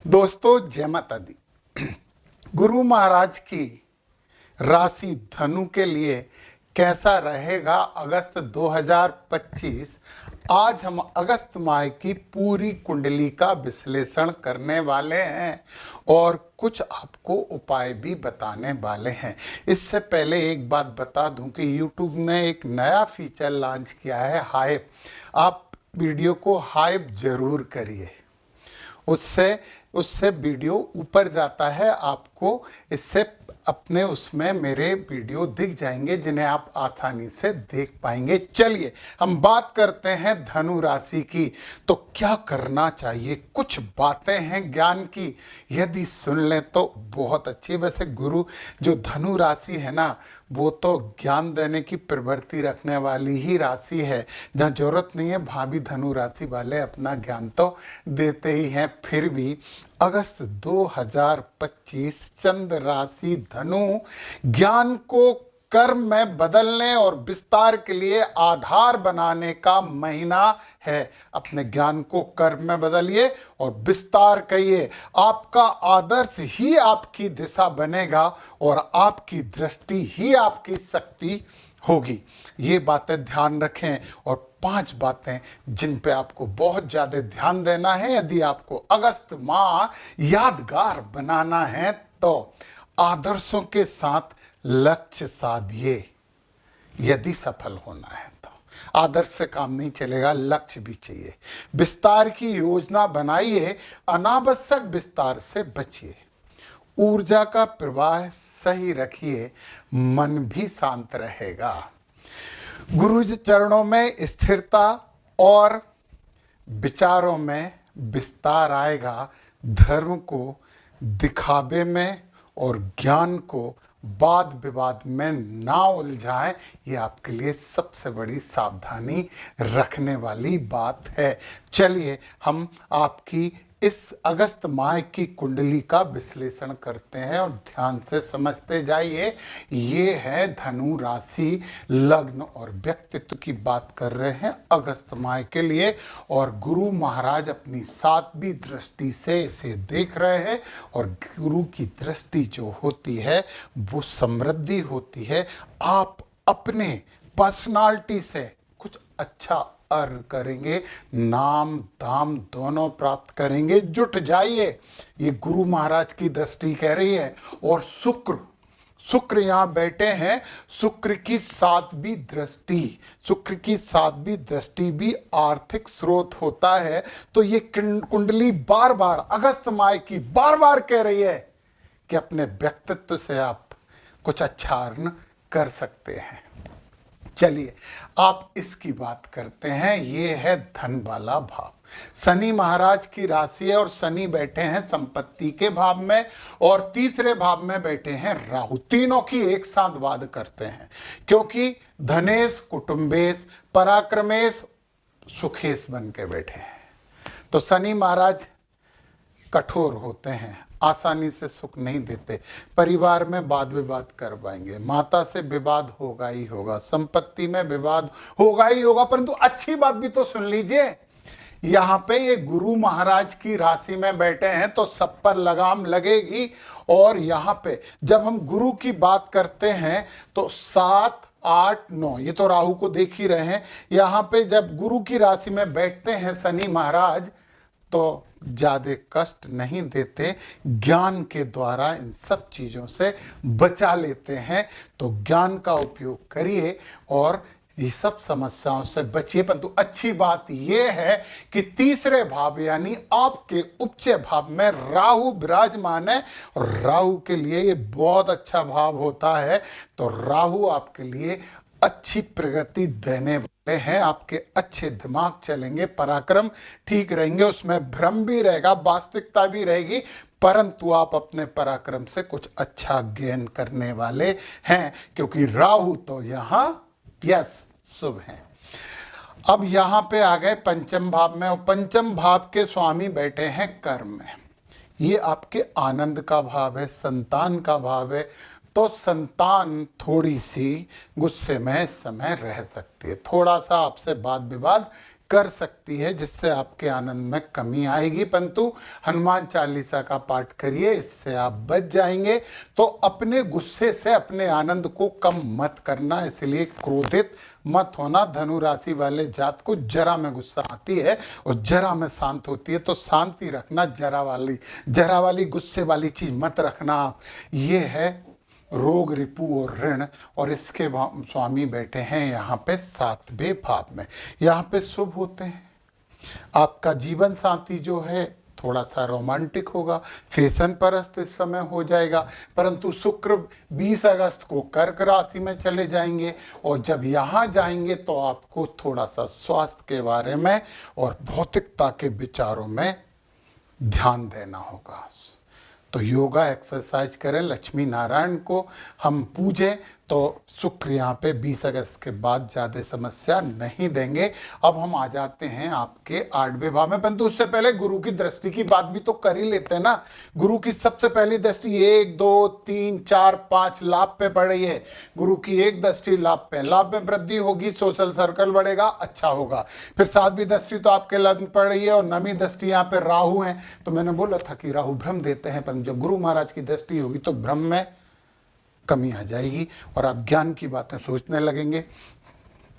दोस्तों जय माता दी। गुरु महाराज की राशि धनु के लिए कैसा रहेगा अगस्त 2025। आज हम अगस्त माह की पूरी कुंडली का विश्लेषण करने वाले हैं और कुछ आपको उपाय भी बताने वाले हैं। इससे पहले एक बात बता दूं कि YouTube ने एक नया फीचर लॉन्च किया है, हाइप। आप वीडियो को हाइप जरूर करिए, उससे उससे वीडियो ऊपर जाता है। आपको इससे अपने उसमें मेरे वीडियो दिख जाएंगे जिन्हें आप आसानी से देख पाएंगे। चलिए हम बात करते हैं धनु राशि की। तो क्या करना चाहिए, कुछ बातें हैं ज्ञान की, यदि सुन लें तो बहुत अच्छी। वैसे गुरु जो धनु राशि है ना, वो तो ज्ञान देने की प्रवृत्ति रखने वाली ही राशि है। जहाँ जरूरत नहीं है वहाँ भी धनु राशि वाले अपना ज्ञान तो देते ही हैं। फिर भी अगस्त 2025 चंद्र राशि धनु ज्ञान को कर्म में बदलने और विस्तार के लिए आधार बनाने का महीना है। अपने ज्ञान को कर्म में बदलिए और विस्तार करिए। आपका आदर्श ही आपकी दिशा बनेगा और आपकी दृष्टि ही आपकी शक्ति होगी। ये बातें ध्यान रखें। और 5 बातें जिन पे आपको बहुत ज़्यादा ध्यान देना है यदि आपको अगस्त माह यादगार बनाना है तो आदर्शों के साथ लक्ष्य साधिए। यदि सफल होना है तो आदर्श से काम नहीं चलेगा, लक्ष्य भी चाहिए। विस्तार की योजना बनाइए, अनावश्यक विस्तार से बचिए। ऊर्जा का प्रवाह सही रखिए, मन भी शांत रहेगा। गुरु चरणों में स्थिरता और विचारों में विस्तार आएगा। धर्म को दिखावे में और ज्ञान को वाद विवाद में ना उलझाएं, ये आपके लिए सबसे बड़ी सावधानी रखने वाली बात है। चलिए हम आपकी इस अगस्त माह की कुंडली का विश्लेषण करते हैं और ध्यान से समझते जाइए। ये है धनु राशि, लग्न और व्यक्तित्व की बात कर रहे हैं अगस्त माह के लिए। और गुरु महाराज अपनी 7वीं दृष्टि से इसे देख रहे हैं। और गुरु की दृष्टि जो होती है वो समृद्धि होती है। आप अपने पर्सनालिटी से कुछ अच्छा अर्न करेंगे, नाम दाम दोनों प्राप्त करेंगे। जुट जाइए, ये गुरु महाराज की दृष्टि कह रही है। और शुक्र यहाँ बैठे हैं। शुक्र की 7वीं दृष्टि भी आर्थिक स्रोत होता है। तो ये कुंडली बार बार अगस्त माह की बार बार कह रही है कि अपने व्यक्तित्व से आप कुछ अच्छा अर्न कर सकते हैं। चलिए आप इसकी बात करते हैं। ये है धन वाला भाव, शनि महाराज की राशि है और शनि बैठे हैं संपत्ति के भाव में और तीसरे भाव में बैठे हैं राहु। तीनों की एक साथ बात करते हैं क्योंकि धनेश, कुटुंबेश, पराक्रमेश, सुखेश बन के बैठे हैं। तो शनि महाराज कठोर होते हैं, आसानी से सुख नहीं देते। परिवार में वाद विवाद कर पाएंगे, माता से विवाद होगा ही होगा, संपत्ति में विवाद होगा ही होगा। परंतु अच्छी बात भी तो सुन लीजिए, यहाँ पे ये गुरु महाराज की राशि में बैठे हैं तो सब पर लगाम लगेगी। और यहाँ पे जब हम गुरु की बात करते हैं तो 7, 8, 9 ये तो राहु को देख ही रहे हैं। यहाँ पे जब गुरु की राशि में बैठते हैं शनि महाराज तो ज़्यादा कष्ट नहीं देते, ज्ञान के द्वारा इन सब चीज़ों से बचा लेते हैं। तो ज्ञान का उपयोग करिए और ये सब समस्याओं से बचिए। परंतु अच्छी बात यह है कि तीसरे भाव यानी आपके उच्च भाव में राहु विराजमान है और राहु के लिए ये बहुत अच्छा भाव होता है। तो राहु आपके लिए अच्छी प्रगति देने वाले हैं। आपके अच्छे दिमाग चलेंगे, पराक्रम ठीक रहेंगे, उसमें भ्रम भी रहेगा, वास्तविकता भी रहेगी, परंतु आप अपने पराक्रम से कुछ अच्छा गेन करने वाले हैं क्योंकि राहु तो यहाँ शुभ हैं। अब यहाँ पे आ गए पंचम भाव में और पंचम भाव के स्वामी बैठे हैं कर्म में। ये आपके आनंद का भाव है, संतान का भाव है। तो संतान थोड़ी सी गुस्से में समय रह सकती है, थोड़ा सा आपसे वाद विवाद कर सकती है, जिससे आपके आनंद में कमी आएगी। परंतु हनुमान चालीसा का पाठ करिए, इससे आप बच जाएंगे। तो अपने गुस्से से अपने आनंद को कम मत करना, इसलिए क्रोधित मत होना। धनु राशि वाले जात को जरा में गुस्सा आती है और जरा में शांत होती है, तो शांति रखना। जरा वाली गुस्से वाली चीज मत रखना आप। ये है रोग, रिपु और ऋण, और इसके स्वामी बैठे हैं यहाँ पे 7वें भाव में। यहाँ पे शुभ होते हैं। आपका जीवन साथी जो है थोड़ा सा रोमांटिक होगा, फैशन परस्त इस समय हो जाएगा। परंतु शुक्र 20 अगस्त को कर्क राशि में चले जाएंगे, और जब यहाँ जाएंगे तो आपको थोड़ा सा स्वास्थ्य के बारे में और भौतिकता के विचारों में ध्यान देना होगा। तो योगा एक्सरसाइज करें, लक्ष्मी नारायण को हम पूजें, तो शुक्र यहाँ पे 20 अगस्त के बाद ज़्यादा समस्या नहीं देंगे। अब हम आ जाते हैं आपके 8वें भाव में, परंतु उससे पहले गुरु की दृष्टि की बात भी तो कर ही लेते हैं ना। गुरु की सबसे पहली दृष्टि 1, 2, 3, 4, 5 लाभ पे पड़ रही है। गुरु की एक दृष्टि लाभ पे, लाभ में वृद्धि होगी, सोशल सर्कल बढ़ेगा, अच्छा होगा। फिर 7वीं दृष्टि तो आपके लग्न पड़ रही है, और 9वीं दृष्टि यहाँ पे राहु है। तो मैंने बोला था कि राहु भ्रम देते हैं, परंतु जब गुरु महाराज की दृष्टि होगी तो भ्रम में कमी आ जाएगी और आप ज्ञान की बातें सोचने लगेंगे।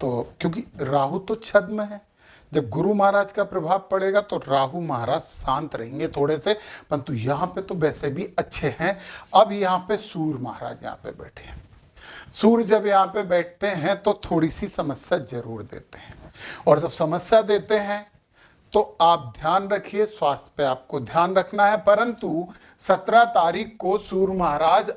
तो क्योंकि राहु तो छद्म है, जब गुरु महाराज का प्रभाव पड़ेगा तो राहु महाराज शांत रहेंगे थोड़े से, परंतु यहाँ पे तो वैसे भी अच्छे हैं। अब यहाँ पे सूर्य महाराज यहाँ पे बैठे हैं। सूर्य जब यहाँ पे बैठते हैं तो थोड़ी सी समस्या जरूर देते हैं, और जब समस्या देते हैं तो आप ध्यान रखिए, स्वास्थ्य पे आपको ध्यान रखना है। परंतु 17 तारीख को सूर्य महाराज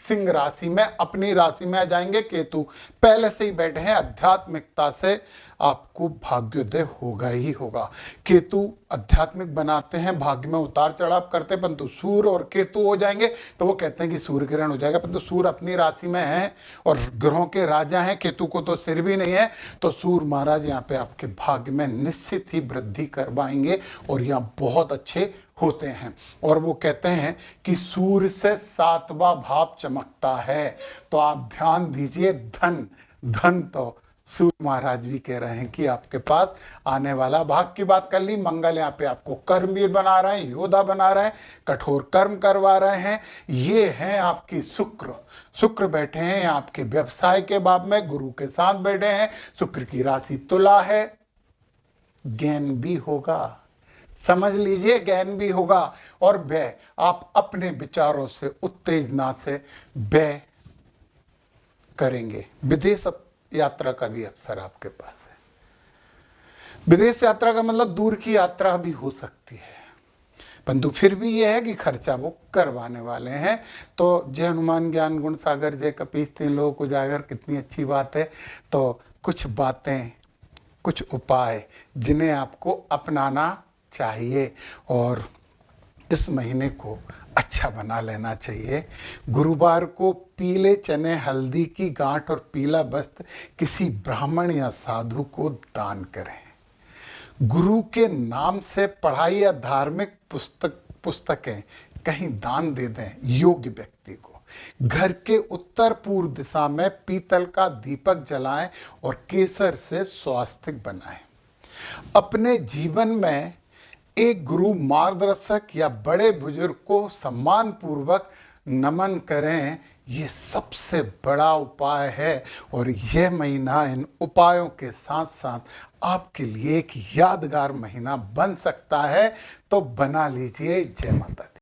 सिंह राशि में अपनी राशि में आ जाएंगे। केतु पहले से ही बैठे हैं, आध्यात्मिकता से आपको भाग्योदय होगा ही होगा। केतु आध्यात्मिक बनाते हैं, भाग्य में उतार चढ़ाव करते हैं, परंतु सूर्य और केतु हो जाएंगे तो वो कहते हैं कि सूर्य ग्रहण हो जाएगा। परंतु सूर्य अपनी राशि में है और ग्रहों के राजा हैं, केतु को तो सिर भी नहीं है। तो सूर्य महाराज यहाँ पे आपके भाग्य में निश्चित ही वृद्धि करवाएंगे और यहाँ बहुत अच्छे होते हैं। और वो कहते हैं कि सूर्य से 7वां भाव चमकता है, तो आप ध्यान दीजिए। धन तो सूर्य महाराज भी कह रहे हैं कि आपके पास आने वाला। भाग की बात कर ली, मंगल यहाँ पे आपको कर्मवीर बना रहे हैं, योद्धा बना रहे हैं, कठोर कर्म करवा रहे हैं। ये हैं आपकी शुक्र बैठे हैं आपके व्यवसाय के भाव में, गुरु के साथ बैठे हैं। शुक्र की राशि तुला है, ज्ञान भी होगा, समझ लीजिए, ज्ञान भी होगा। और व्यय, आप अपने विचारों से, उत्तेजना से व्यय करेंगे। विदेश यात्रा का भी अवसर आपके पास है। विदेश यात्रा का मतलब दूर की यात्रा भी हो सकती है, परंतु फिर भी यह है कि खर्चा वो करवाने वाले हैं। तो जय हनुमान ज्ञान गुण सागर, जय कपीस तीन लोक उजागर, कितनी अच्छी बात है। तो कुछ बातें, कुछ उपाय जिन्हें आपको अपनाना चाहिए और इस महीने को अच्छा बना लेना चाहिए। गुरुवार को पीले चने, हल्दी की गांठ और पीला वस्त्र किसी ब्राह्मण या साधु को दान करें। गुरु के नाम से पढ़ाई या धार्मिक पुस्तकें कहीं दान दे दें योग्य व्यक्ति को। घर के उत्तर पूर्व दिशा में पीतल का दीपक जलाएं और केसर से स्वास्तिक बनाएं। अपने जीवन में एक गुरु, मार्गदर्शक या बड़े बुजुर्ग को सम्मान पूर्वक नमन करें, ये सबसे बड़ा उपाय है। और यह महीना इन उपायों के साथ साथ आपके लिए एक यादगार महीना बन सकता है, तो बना लीजिए। जय माता दी।